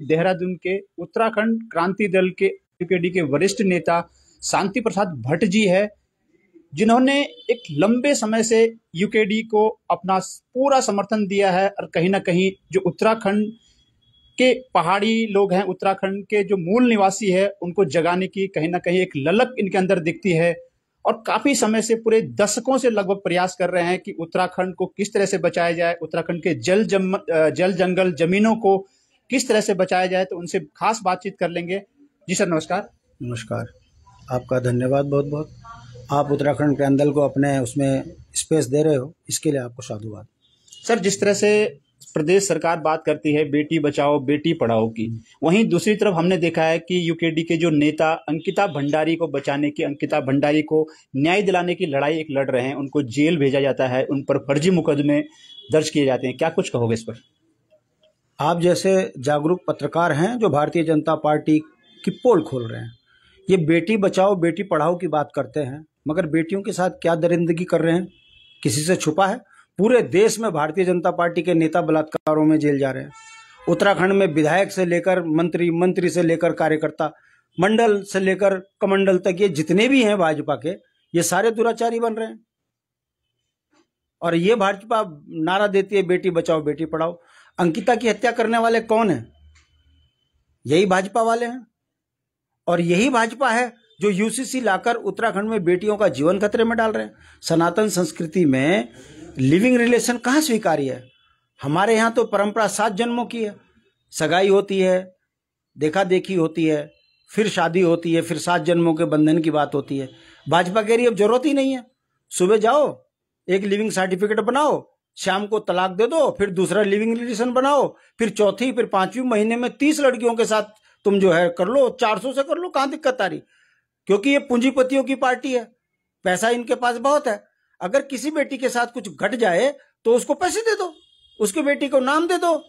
देहरादून के उत्तराखंड क्रांति दल के यूकेडी के वरिष्ठ नेता शांति प्रसाद भट्ट जी है, जिन्होंने एक लंबे समय से यूकेडी को अपना पूरा समर्थन दिया है और कहीं ना कहीं जो उत्तराखंड के पहाड़ी लोग हैं, उत्तराखंड के जो मूल निवासी है, उनको जगाने की कहीं ना कहीं एक ललक इनके अंदर दिखती है। और काफी समय से, पूरे दशकों से लगभग प्रयास कर रहे हैं कि उत्तराखंड को किस तरह से बचाया जाए, उत्तराखंड के जल जंगल जमीनों को किस तरह से बचाया जाए। तो उनसे खास बातचीत कर लेंगे। जी सर, नमस्कार। नमस्कार, आपका धन्यवाद बहुत बहुत। आप उत्तराखंड के अंदर को अपने उसमें स्पेस दे रहे हो, इसके लिए आपको साधुवाद। सर, जिस तरह से प्रदेश सरकार बात करती है बेटी बचाओ बेटी पढ़ाओ की, वहीं दूसरी तरफ हमने देखा है कि यूकेडी के जो नेता अंकिता भंडारी को बचाने की, अंकिता भंडारी को न्याय दिलाने की लड़ाई एक लड़ रहे हैं, उनको जेल भेजा जाता है, उन पर फर्जी मुकदमे दर्ज किए जाते हैं। क्या कुछ कहोगे इस पर? आप जैसे जागरूक पत्रकार हैं जो भारतीय जनता पार्टी की पोल खोल रहे हैं, ये बेटी बचाओ बेटी पढ़ाओ की बात करते हैं, मगर बेटियों के साथ क्या दरिंदगी कर रहे हैं किसी से छुपा है? पूरे देश में भारतीय जनता पार्टी के नेता बलात्कारों में जेल जा रहे हैं। उत्तराखंड में विधायक से लेकर मंत्री, मंत्री से लेकर कार्यकर्ता, मंडल से लेकर कमंडल तक, ये जितने भी हैं भाजपा के, ये सारे दुराचारी बन रहे हैं। और ये भाजपा नारा देती है बेटी बचाओ बेटी पढ़ाओ। अंकिता की हत्या करने वाले कौन है? यही भाजपा वाले हैं। और यही भाजपा है जो यूसीसी लाकर उत्तराखंड में बेटियों का जीवन खतरे में डाल रहे हैं। सनातन संस्कृति में लिविंग रिलेशन कहाँ स्वीकार्य है? हमारे यहाँ तो परंपरा 7 जन्मों की है। सगाई होती है, देखा देखी होती है, फिर शादी होती है, फिर 7 जन्मों के बंधन की बात होती है। भाजपा कह रही है अब जरूरत ही नहीं है। सुबह जाओ, एक लिविंग सर्टिफिकेट बनाओ, शाम को तलाक दे दो, फिर दूसरा लिविंग रिलेशन बनाओ, फिर चौथी, फिर 5वीं महीने में 30 लड़कियों के साथ तुम जो है कर लो, 400 से कर लो, कहां दिक्कत आ रही? क्योंकि ये पूंजीपतियों की पार्टी है, पैसा इनके पास बहुत है। अगर किसी बेटी के साथ कुछ घट जाए तो उसको पैसे दे दो, उसकी बेटी को नाम दे दो,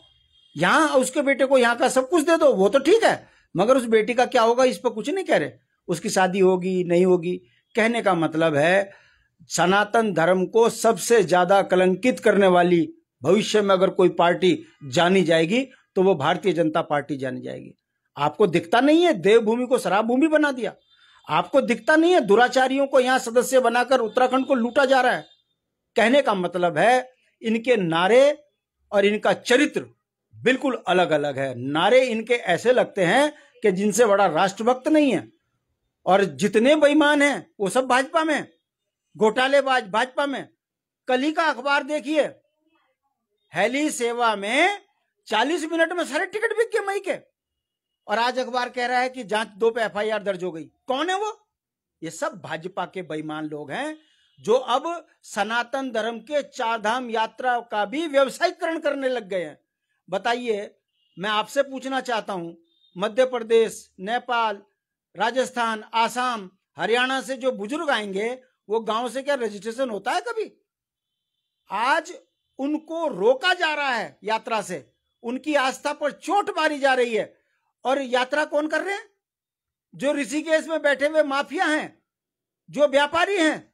यहां उसके बेटे को यहां का सब कुछ दे दो, वो तो ठीक है। मगर उस बेटी का क्या होगा इस पर कुछ नहीं कह रहे। उसकी शादी होगी नहीं होगी। कहने का मतलब है सनातन धर्म को सबसे ज्यादा कलंकित करने वाली भविष्य में अगर कोई पार्टी जानी जाएगी तो वो भारतीय जनता पार्टी जानी जाएगी। आपको दिखता नहीं है देवभूमि को शराब भूमि बना दिया? आपको दिखता नहीं है दुराचारियों को यहां सदस्य बनाकर उत्तराखंड को लूटा जा रहा है? कहने का मतलब है इनके नारे और इनका चरित्र बिल्कुल अलग अलग है। नारे इनके ऐसे लगते हैं कि जिनसे बड़ा राष्ट्रभक्त नहीं है। और जितने बेईमान हैं वो सब भाजपा में, घोटालेबाज भाजपा में। कल ही का अखबार देखिए, हेली सेवा में 40 मिनट में सारे टिकट बिक गए मई के। और आज अखबार कह रहा है कि जांच 2 पे एफआईआर दर्ज हो गई। कौन है वो? ये सब भाजपा के बेईमान लोग हैं जो अब सनातन धर्म के 4 धाम यात्रा का भी व्यवसायीकरण करने लग गए हैं। बताइए, मैं आपसे पूछना चाहता हूं, मध्य प्रदेश, नेपाल, राजस्थान, आसाम, हरियाणा से जो बुजुर्ग आएंगे वो गांव से क्या रजिस्ट्रेशन होता है कभी? आज उनको रोका जा रहा है यात्रा से, उनकी आस्था पर चोट मारी जा रही है। और यात्रा कौन कर रहे हैं? जो ऋषिकेश में बैठे हुए माफिया हैं, जो व्यापारी हैं,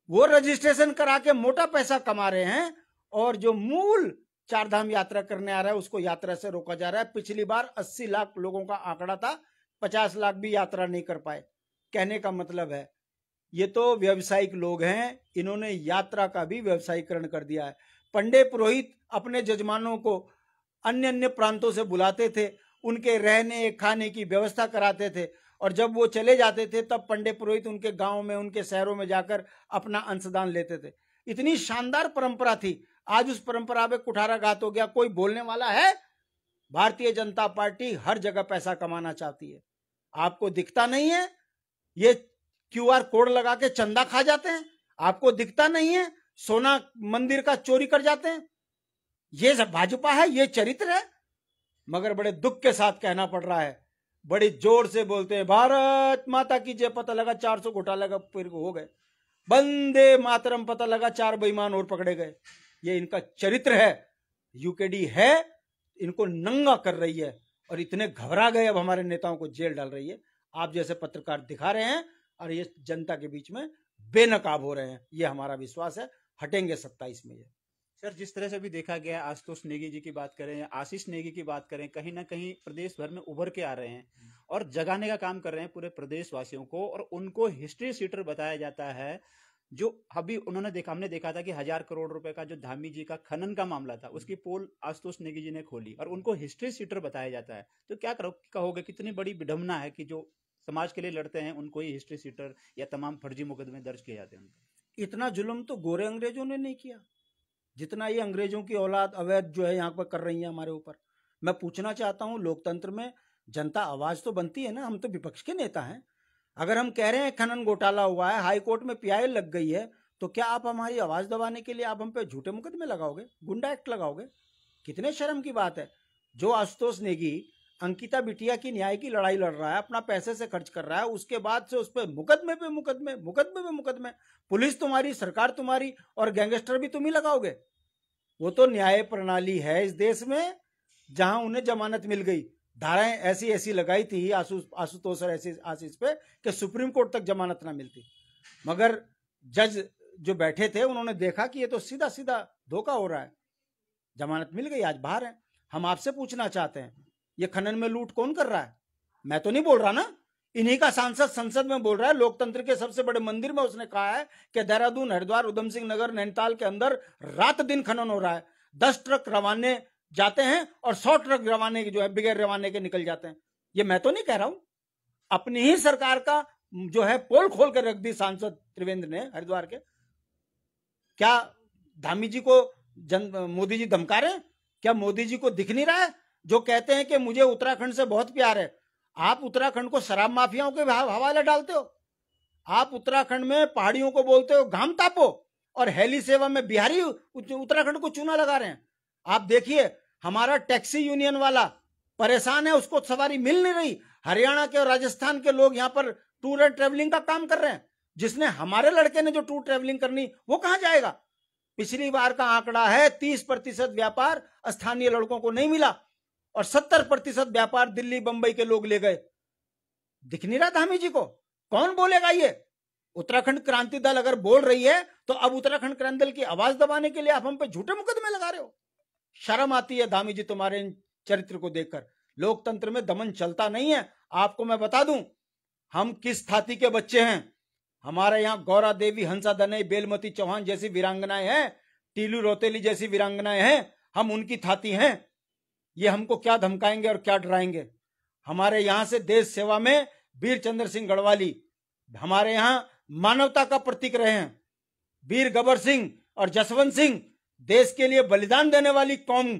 वो रजिस्ट्रेशन करा के मोटा पैसा कमा रहे हैं। और जो मूल 4 धाम यात्रा करने आ रहा है उसको यात्रा से रोका जा रहा है। पिछली बार 80 लाख लोगों का आंकड़ा था, 50 लाख भी यात्रा नहीं कर पाए। कहने का मतलब है ये तो व्यवसायिक लोग हैं, इन्होंने यात्रा का भी व्यवसायीकरण कर दिया है। पंडित पुरोहित अपने जजमानों को अन्य अन्य प्रांतों से बुलाते थे, उनके रहने खाने की व्यवस्था कराते थे। और जब वो चले जाते थे तब पंडित पुरोहित उनके गांव में, उनके शहरों में जाकर अपना अंशदान लेते थे। इतनी शानदार परंपरा थी। आज उस परंपरा में कुठाराघात हो गया। कोई बोलने वाला है? भारतीय जनता पार्टी हर जगह पैसा कमाना चाहती है। आपको दिखता नहीं है? ये क्यूआर कोड लगा के चंदा खा जाते हैं। आपको दिखता नहीं है? सोना मंदिर का चोरी कर जाते हैं। ये सब भाजपा है, ये चरित्र है। मगर बड़े दुख के साथ कहना पड़ रहा है, बड़ी जोर से बोलते हैं भारत माता की जय, पता लगा 400 घोटाले का फिर हो गए। वंदे मातरम, पता लगा 4 बेईमान और पकड़े गए। ये इनका चरित्र है। यूकेडी है, इनको नंगा कर रही है। और इतने घबरा गए अब हमारे नेताओं को जेल डाल रही है। आप जैसे पत्रकार दिखा रहे हैं और ये जनता के बीच में बेनकाब हो रहे हैं। ये हमारा विश्वास है, हटेंगे 27 में ये। सर, जिस तरह से भी देखा गया, आशुतोष नेगी जी की बात करें या आशीष नेगी की बात करें, कहीं ना कहीं प्रदेश भर में उभर के आ रहे हैं और जगाने का काम कर रहे हैं पूरे प्रदेशवासियों को, और उनको हिस्ट्री सीटर बताया जाता है। जो अभी उन्होंने देखा, हमने देखा था कि 1,000 करोड़ रुपए का जो धामी जी का खनन का मामला था, उसकी पोल आशुतोष नेगी जी ने खोली और उनको हिस्ट्री सीटर बताया जाता है। तो क्या कहोगे, कितनी बड़ी विडंबना है कि जो समाज के लिए लड़ते हैं उनको ही हिस्ट्री सीटर या तमाम फर्जी मुकदमे दर्ज किए जाते हैं उन पर। इतना जुल्म तो गोरे अंग्रेजों ने नहीं किया जितना ये अंग्रेजों की औलाद अवैध जो है यहाँ पर कर रही है हमारे ऊपर। मैं पूछना चाहता हूँ, लोकतंत्र में जनता आवाज तो बनती है ना, हम तो विपक्ष के नेता हैं। अगर हम कह रहे हैं खनन घोटाला हुआ है, हाई कोर्ट में पीआई लग गई है, तो क्या आप हमारी आवाज दबाने के लिए आप हम पे झूठे मुकदमे लगाओगे, गुंडा एक्ट लगाओगे? कितने शर्म की बात है। जो आशुतोष नेगी अंकिता बिटिया की न्याय की लड़ाई लड़ रहा है, अपना पैसे से खर्च कर रहा है, उसके बाद से उस पर मुकदमे पे मुकदमे, मुकदमे पे मुकदमे, पुलिस तुम्हारी, सरकार तुम्हारी, और गैंगस्टर भी तुम ही लगाओगे। वो तो न्याय प्रणाली है इस देश में जहां उन्हें जमानत मिल गई। धाराएं ऐसी ऐसी लगाई थी आशुतोष और ऐसे आशीष पे कि सुप्रीम कोर्ट तक जमानत ना मिलती, मगर जज जो बैठे थे उन्होंने देखा कि ये तो सीधा सीधा धोखा हो रहा है, जमानत मिल गई, आज बाहर है। हम आपसे पूछना चाहते हैं, ये खनन में लूट कौन कर रहा है? मैं तो नहीं बोल रहा ना, इन्हीं का सांसद संसद में बोल रहा है। लोकतंत्र के सबसे बड़े मंदिर में उसने कहा है कि देहरादून, हरिद्वार, उधम सिंह नगर, नैनीताल के अंदर रात दिन खनन हो रहा है। 10 ट्रक रवाने जाते हैं और 100 ट्रक रवाने के जो है बगैर रवाने के निकल जाते हैं। ये मैं तो नहीं कह रहा हूं, अपनी ही सरकार का जो है पोल खोल कर रख दी सांसद त्रिवेंद्र ने हरिद्वार के। क्या धामी जी को मोदी जी धमका रहे हैं? क्या मोदी जी को दिख नहीं रहा है जो कहते हैं कि मुझे उत्तराखंड से बहुत प्यार है? आप उत्तराखंड को शराब माफियाओं के हवाले डालते हो। आप उत्तराखंड में पहाड़ियों को बोलते हो घाम तापो, और हेली सेवा में बिहारी उत्तराखंड को चूना लगा रहे हैं। आप देखिए, हमारा टैक्सी यूनियन वाला परेशान है, उसको सवारी मिल नहीं रही। हरियाणा के और राजस्थान के लोग यहाँ पर टूर एंड ट्रेवलिंग का काम कर रहे हैं। जिसने हमारे लड़के ने जो टूर ट्रेवलिंग करनी, वो कहां जाएगा? पिछली बार का आंकड़ा है 30% व्यापार स्थानीय लड़कों को नहीं मिला और 70% व्यापार दिल्ली बंबई के लोग ले गए। दिख नहीं रहा धामी जी को? कौन बोलेगा ये? उत्तराखंड क्रांति दल अगर बोल रही है तो अब उत्तराखंड क्रांति दल की आवाज दबाने के लिए आप हम पे झूठे मुकदमे लगा रहे हो। शर्म आती है धामी जी तुम्हारे इन चरित्र को देखकर। लोकतंत्र में दमन चलता नहीं है। आपको मैं बता दूं, हम किस थाती के बच्चे हैं। हमारे यहाँ गौरा देवी, हंसा दनई, बेलमती चौहान जैसी वीरांगनाएं हैं, टीलू रोतेली जैसी वीरांगनाएं हैं, हम उनकी थाती हैं। ये हमको क्या धमकाएंगे और क्या डराएंगे? हमारे यहां से देश सेवा में वीर चंद्र सिंह गढ़वाली हमारे यहां मानवता का प्रतीक रहे हैं। वीर गबर सिंह और जसवंत सिंह देश के लिए बलिदान देने वाली कौम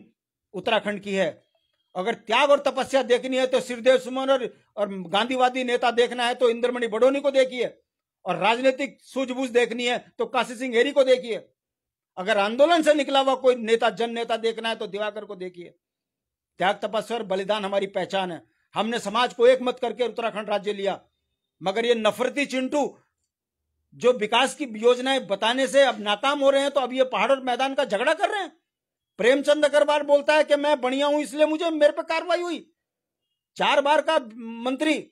उत्तराखंड की है। अगर त्याग और तपस्या देखनी है तो सिरदेव सुमन और गांधीवादी नेता देखना है तो इंद्रमणि बडोनी को देखिए, और राजनीतिक सूझबूझ देखनी है तो काशी सिंह हेरी को देखिए। अगर आंदोलन से निकला हुआ कोई नेता, जन नेता देखना है तो दिवाकर को देखिए। त्याग, तपस्या और बलिदान हमारी पहचान है। हमने समाज को एक मत करके उत्तराखंड राज्य लिया, मगर ये नफरती चिंटू जो विकास की योजनाएं बताने से अब नाकाम हो रहे हैं, तो अब ये पहाड़ और मैदान का झगड़ा कर रहे हैं। प्रेमचंद अग्रवाल बोलता है कि मैं बढ़िया हूं इसलिए मुझे मेरे पे कार्रवाई हुई। 4 बार का मंत्री,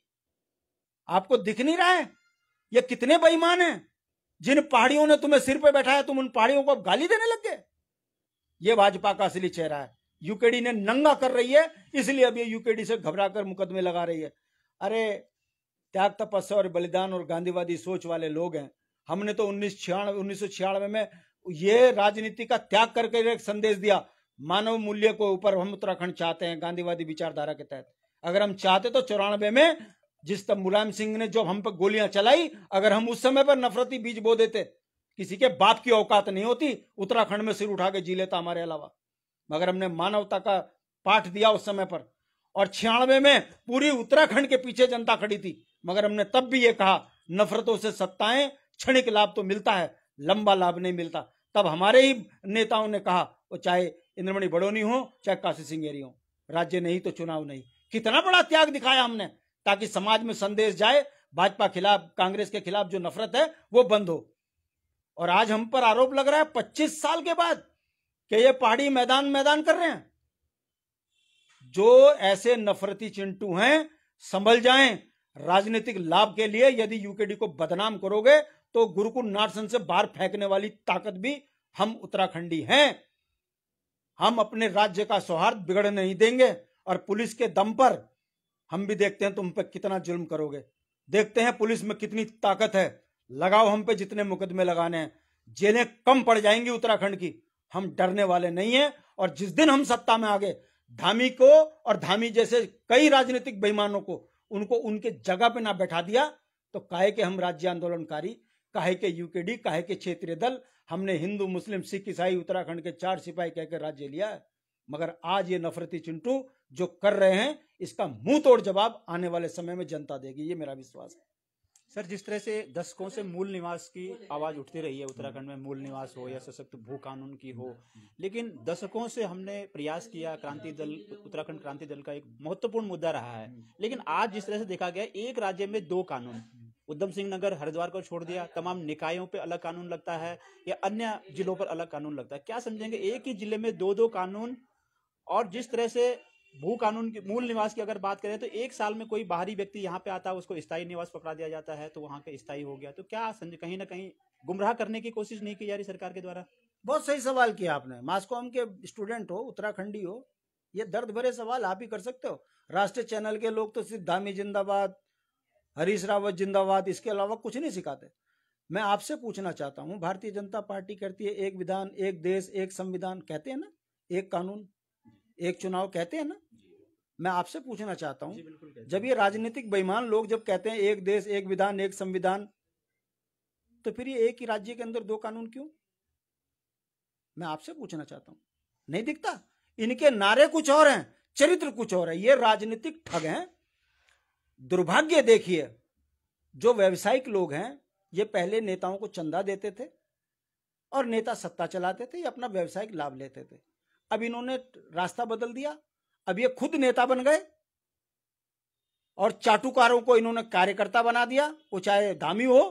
आपको दिख नहीं रहा है ये कितने बेईमान हैं? जिन पहाड़ियों ने तुम्हें सिर पे बैठाया, तुम उन पहाड़ियों को गाली देने लग गए। ये भाजपा का असली चेहरा है। यूकेडी ने नंगा कर रही है, इसलिए अब ये यूकेडी से घबराकर मुकदमे लगा रही है। अरे त्याग, तपस्या और बलिदान और गांधीवादी सोच वाले लोग हैं। हमने तो 1996 में ये राजनीति का त्याग करके एक संदेश दिया, मानव मूल्य को ऊपर हम उत्तराखंड चाहते हैं गांधीवादी विचारधारा के तहत। अगर हम चाहते तो 94 में जिस तब मुलायम सिंह ने जो हम पर गोलियां चलाई, अगर हम उस समय पर नफरती बीज बो देते, किसी के बाप की औकात नहीं होती उत्तराखंड में सिर उठा के जी लेता हमारे अलावा। मगर हमने मानवता का पाठ दिया उस समय पर, और 96 में पूरी उत्तराखंड के पीछे जनता खड़ी थी। मगर हमने तब भी ये कहा, नफरतों से सत्ताएं, क्षणिक लाभ तो मिलता है, लंबा लाभ नहीं मिलता। तब हमारे ही नेताओं ने कहा, वो चाहे इंद्रमणि बडोनी हो चाहे काशी सिंह हेरी हो, राज्य नहीं तो चुनाव नहीं। कितना बड़ा त्याग दिखाया हमने, ताकि समाज में संदेश जाए, भाजपा खिलाफ, कांग्रेस के खिलाफ जो नफरत है वो बंद हो। और आज हम पर आरोप लग रहा है 25 साल के बाद कि ये पहाड़ी मैदान कर रहे हैं। जो ऐसे नफरती चिंटू हैं, संभल जाएं। राजनीतिक लाभ के लिए यदि यूकेडी को बदनाम करोगे तो गुरुकुल नाटसन से बाहर फेंकने वाली ताकत भी हम उत्तराखंडी हैं। हम अपने राज्य का सौहार्द बिगड़ने नहीं देंगे और पुलिस के दम पर हम भी देखते हैं तुम पे कितना जुल्म करोगे, देखते हैं पुलिस में कितनी ताकत है, लगाओ हम पे जितने मुकदमे लगाने हैं, जेलें कम पड़ जाएंगी उत्तराखंड की, हम डरने वाले नहीं हैं। और जिस दिन हम सत्ता में आ गए, धामी को और धामी जैसे कई राजनीतिक बेईमानों को उनको उनके जगह पे ना बैठा दिया तो काहे के हम राज्य आंदोलनकारी, काहे के यूकेडी, काहे के क्षेत्रीय दल, हमने हिंदू मुस्लिम सिख ईसाई उत्तराखंड के 4 सिपाही कहकर राज्य लिया है। मगर आज ये नफरती चिंटू जो कर रहे हैं इसका मुंह तोड़ जवाब आने वाले समय में जनता देगी, ये मेरा विश्वास है। सर, जिस तरह से दशकों से मूल निवास की आवाज उठती रही है उत्तराखंड में, मूल निवास हो या सशक्त भू कानून की हो, लेकिन दशकों से हमने प्रयास किया, क्रांति दल, उत्तराखंड क्रांति दल का एक महत्वपूर्ण मुद्दा रहा है, लेकिन आज जिस तरह से देखा गया एक राज्य में 2 कानून, उधम सिंह नगर हरिद्वार को छोड़ दिया, तमाम निकायों पे अलग कानून लगता है या अन्य जिलों पर अलग कानून लगता है, क्या समझेंगे एक ही जिले में 2-2 कानून? और जिस तरह से भू कानून की मूल निवास की अगर बात करें तो 1 साल में कोई बाहरी व्यक्ति यहाँ पे आता है, उसको स्थायी निवास पकड़ा दिया जाता है तो वहां के स्थायी हो गया, तो क्या कहीं ना कहीं गुमराह करने की कोशिश नहीं की जा रही सरकार के द्वारा? बहुत सही सवाल किया आपने। मास्कॉम के स्टूडेंट हो, उत्तराखंडी हो, ये दर्द भरे सवाल आप ही कर सकते हो। राष्ट्रीय चैनल के लोग तो सिर्फ धामी जिंदाबाद, हरीश रावत जिंदाबाद, इसके अलावा कुछ नहीं सिखाते। मैं आपसे पूछना चाहता हूं, भारतीय जनता पार्टी कहती है एक विधान, एक देश, एक संविधान, कहते हैं ना, एक कानून, एक चुनाव, कहते हैं ना। मैं आपसे पूछना चाहता हूं, जब ये राजनीतिक बेईमान लोग जब कहते हैं एक देश, एक विधान, एक संविधान, तो फिर ये एक ही राज्य के अंदर 2 कानून क्यों? मैं आपसे पूछना चाहता हूं, नहीं दिखता? इनके नारे कुछ और हैं, चरित्र कुछ और है। ये राजनीतिक ठग हैं। दुर्भाग्य देखिए, जो व्यावसायिक लोग हैं ये पहले नेताओं को चंदा देते थे और नेता सत्ता चलाते थे, ये अपना व्यावसायिक लाभ लेते थे। अब इन्होंने रास्ता बदल दिया, अब ये खुद नेता बन गए और चाटुकारों को इन्होंने कार्यकर्ता बना दिया, वो चाहे धामी हो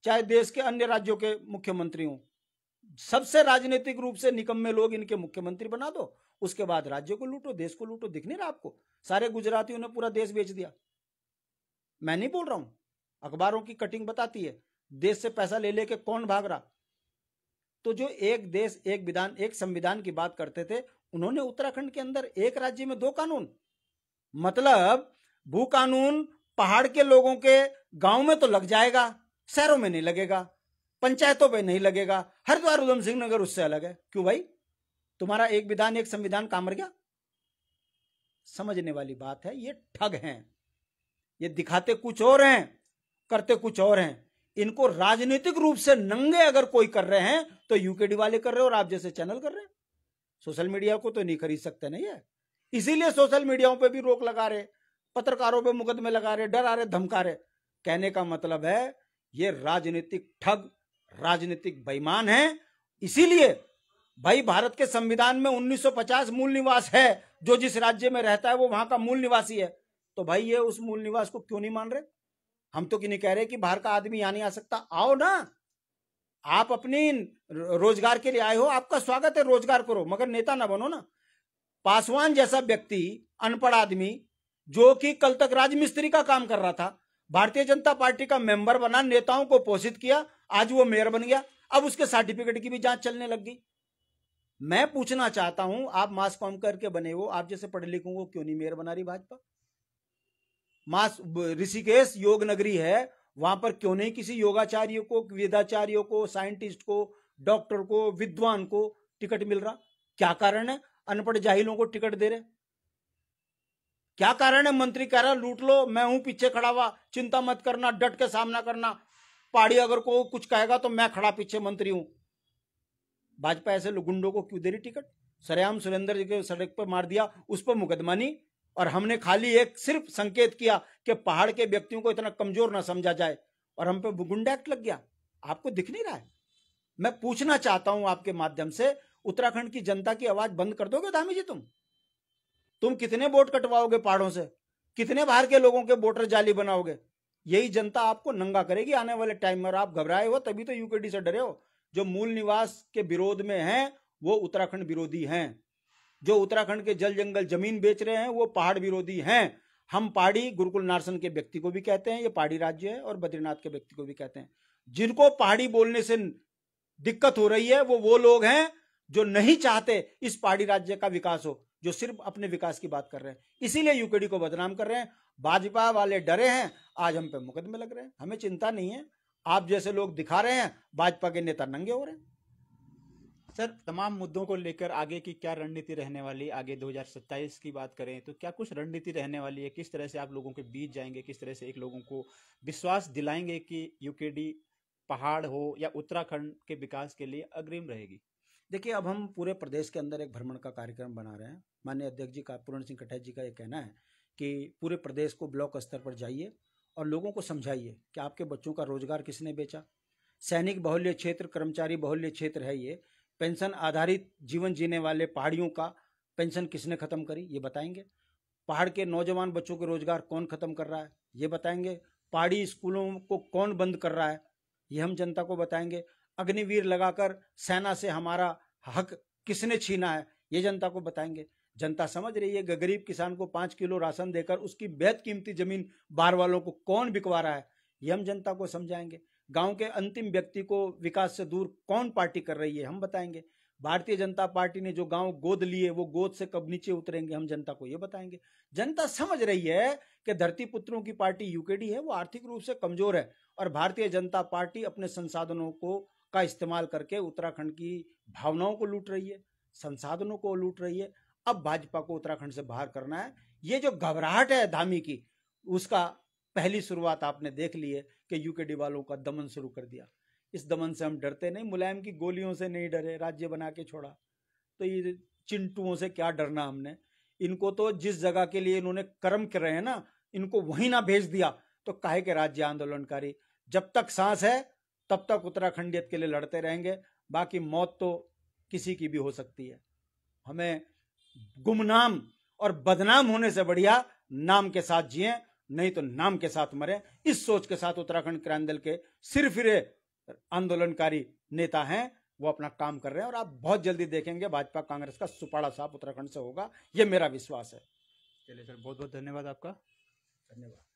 चाहे देश के अन्य राज्यों के मुख्यमंत्री हो। सबसे राजनीतिक रूप से निकम्मे लोग इनके मुख्यमंत्री बना दो, उसके बाद राज्य को लूटो, देश को लूटो। दिख नहीं रहा आपको? सारे गुजरातियों ने पूरा देश बेच दिया। मैं नहीं बोल रहा हूं, अखबारों की कटिंग बताती है, देश से पैसा ले लेके कौन भाग रहा। तो जो एक देश, एक विधान, एक संविधान की बात करते थे, उन्होंने उत्तराखंड के अंदर एक राज्य में 2 कानून, मतलब भू कानून पहाड़ के लोगों के गांव में तो लग जाएगा, शहरों में नहीं लगेगा, पंचायतों पे नहीं लगेगा। हरिद्वार उधम सिंह नगर उससे अलग है। क्यों भाई? तुम्हारा एक विधान, एक संविधान काम मर गया? समझने वाली बात है। ये ठग हैं, ये दिखाते कुछ और हैं, करते कुछ और हैं। इनको राजनीतिक रूप से नंगे अगर कोई कर रहे हैं तो यूकेडी वाले कर रहे हैं और आप जैसे चैनल कर रहे हैं। सोशल मीडिया को तो नहीं खरीद सकते नहीं है, इसीलिए सोशल मीडिया पे भी रोक लगा रहे, पत्रकारों पे मुकदमे लगा रहे, डरा रहे, धमका रहे। कहने का मतलब है ये राजनीतिक ठग, राजनीतिक बेईमान है। इसीलिए भाई भारत के संविधान में 1950 मूल निवास है, जो जिस राज्य में रहता है वो वहां का मूल निवासी है। तो भाई ये उस मूल निवास को क्यों नहीं मान रहे? हम तो नहीं कह रहे कि बाहर का आदमी यहां नहीं आ सकता, आओ ना, आप अपनी रोजगार के लिए आए हो, आपका स्वागत है, रोजगार करो, मगर नेता ना बनो ना। पासवान जैसा व्यक्ति, अनपढ़ आदमी, जो कि कल तक राजमिस्त्री का काम कर रहा था, भारतीय जनता पार्टी का मेंबर बना, नेताओं को पोषित किया, आज वो मेयर बन गया, अब उसके सर्टिफिकेट की भी जांच चलने लग गई। मैं पूछना चाहता हूं, आप मास कॉम करके बने हो, आप जैसे पढ़े लिखों को क्यों नहीं मेयर बना रही भाजपा? मास ऋषिकेश योग नगरी है, वहां पर क्यों नहीं किसी योगाचार्य को, वेदाचार्यों को, साइंटिस्ट को, डॉक्टर को, विद्वान को टिकट मिल रहा? क्या कारण है? अनपढ़ जाहिलों को टिकट दे रहे? क्या कारण है? मंत्री कह रहा लूट लो, मैं हूं पीछे खड़ा हुआ, चिंता मत करना, डट के सामना करना, पहाड़ी अगर को कुछ कहेगा तो मैं खड़ा पीछे मंत्री हूं। भाजपा ऐसे गुंडों को क्यों दे रही टिकट? सरेआम सुरेंद्र जी के सड़क पर मार दिया, उस पर मुकदमा नहीं, और हमने खाली एक सिर्फ संकेत किया कि पहाड़ के व्यक्तियों को इतना कमजोर ना समझा जाए, और हम पे गुंडा एक्ट लग गया। आपको दिख नहीं रहा है? मैं पूछना चाहता हूं आपके माध्यम से, उत्तराखंड की जनता की आवाज बंद कर दोगे धामी जी? तुम कितने वोट कटवाओगे पहाड़ों से? कितने बाहर के लोगों के वोटर जाली बनाओगे? यही जनता आपको नंगा करेगी आने वाले टाइम में। आप घबराए हो, तभी तो यूकेडी से डरे हो। जो मूल निवास के विरोध में हैं वो उत्तराखंड विरोधी हैं, जो उत्तराखंड के जल जंगल जमीन बेच रहे हैं वो पहाड़ विरोधी हैं। हम पहाड़ी गुरुकुल नारसन के व्यक्ति को भी कहते हैं ये पहाड़ी राज्य है, और बद्रीनाथ के व्यक्ति को भी कहते हैं। जिनको पहाड़ी बोलने से दिक्कत हो रही है वो लोग हैं जो नहीं चाहते इस पहाड़ी राज्य का विकास हो, जो सिर्फ अपने विकास की बात कर रहे हैं, इसीलिए यूकेडी को बदनाम कर रहे हैं। भाजपा वाले डरे हैं, आज हम पे मुकदमे लग रहे हैं। हमें चिंता नहीं है, आप जैसे लोग दिखा रहे हैं, भाजपा के नेता नंगे हो रहे हैं। सर, तमाम मुद्दों को लेकर आगे की क्या रणनीति रहने वाली है? आगे 2027 की बात करें तो क्या कुछ रणनीति रहने वाली है? किस तरह से आप लोगों के बीच जाएंगे? किस तरह से एक लोगों को विश्वास दिलाएंगे कि यूकेडी पहाड़ हो या उत्तराखंड के विकास के लिए अग्रिम रहेगी? देखिए, अब हम पूरे प्रदेश के अंदर एक भ्रमण का कार्यक्रम बना रहे हैं। माननीय अध्यक्ष जी का, पूर्ण सिंह कटैत जी का, ये कहना है कि पूरे प्रदेश को ब्लॉक स्तर पर जाइए और लोगों को समझाइए कि आपके बच्चों का रोजगार किसने बेचा, सैनिक बाहुल्य क्षेत्र, कर्मचारी बाहुल्य क्षेत्र है ये, पेंशन आधारित जीवन जीने वाले पहाड़ियों का पेंशन किसने खत्म करी, ये बताएंगे। पहाड़ के नौजवान बच्चों के रोजगार कौन खत्म कर रहा है, ये बताएंगे। पहाड़ी स्कूलों को कौन बंद कर रहा है, ये हम जनता को बताएंगे। अग्निवीर लगाकर सेना से हमारा हक किसने छीना है, ये जनता को बताएंगे। जनता समझ रही है कि गरीब किसान को 5 किलो राशन देकर उसकी बेहद कीमती जमीन बाहर वालों को कौन बिकवा रहा है, ये हम जनता को समझाएंगे। गांव के अंतिम व्यक्ति को विकास से दूर कौन पार्टी कर रही है, हम बताएंगे। भारतीय जनता पार्टी ने जो गांव गोद लिए, वो गोद से कब नीचे उतरेंगे, हम जनता को ये बताएंगे। जनता समझ रही है कि धरती पुत्रों की पार्टी यूकेडी है, वो आर्थिक रूप से कमजोर है और भारतीय जनता पार्टी अपने संसाधनों का इस्तेमाल करके उत्तराखंड की भावनाओं को लूट रही है, संसाधनों को लूट रही है। अब भाजपा को उत्तराखंड से बाहर करना है। ये जो घबराहट है धामी की, उसका पहली शुरुआत आपने देख ली है कि यूकेडी वालों का दमन शुरू कर दिया। इस दमन से हम डरते नहीं, मुलायम की गोलियों से नहीं डरे, राज्य बना के छोड़ा। तो ये चिंटुओं से क्या डरना हमने। इनको तो जिस जगह के लिए इन्होंने कर्म कर रहे हैं ना, इनको वहीं ना भेज दिया तो काहे के राज्य आंदोलनकारी। जब तक सांस है तब तक उत्तराखंडियत के लिए लड़ते रहेंगे। बाकी मौत तो किसी की भी हो सकती है। हमें गुमनाम और बदनाम होने से बढ़िया नाम के साथ जिए, नहीं तो नाम के साथ मरे। इस सोच के साथ उत्तराखंड क्रांति दल के सिरफिरे आंदोलनकारी नेता हैं, वो अपना काम कर रहे हैं और आप बहुत जल्दी देखेंगे भाजपा कांग्रेस का सुपाड़ा साफ उत्तराखंड से होगा, ये मेरा विश्वास है। चलिए सर, बहुत बहुत धन्यवाद आपका। धन्यवाद।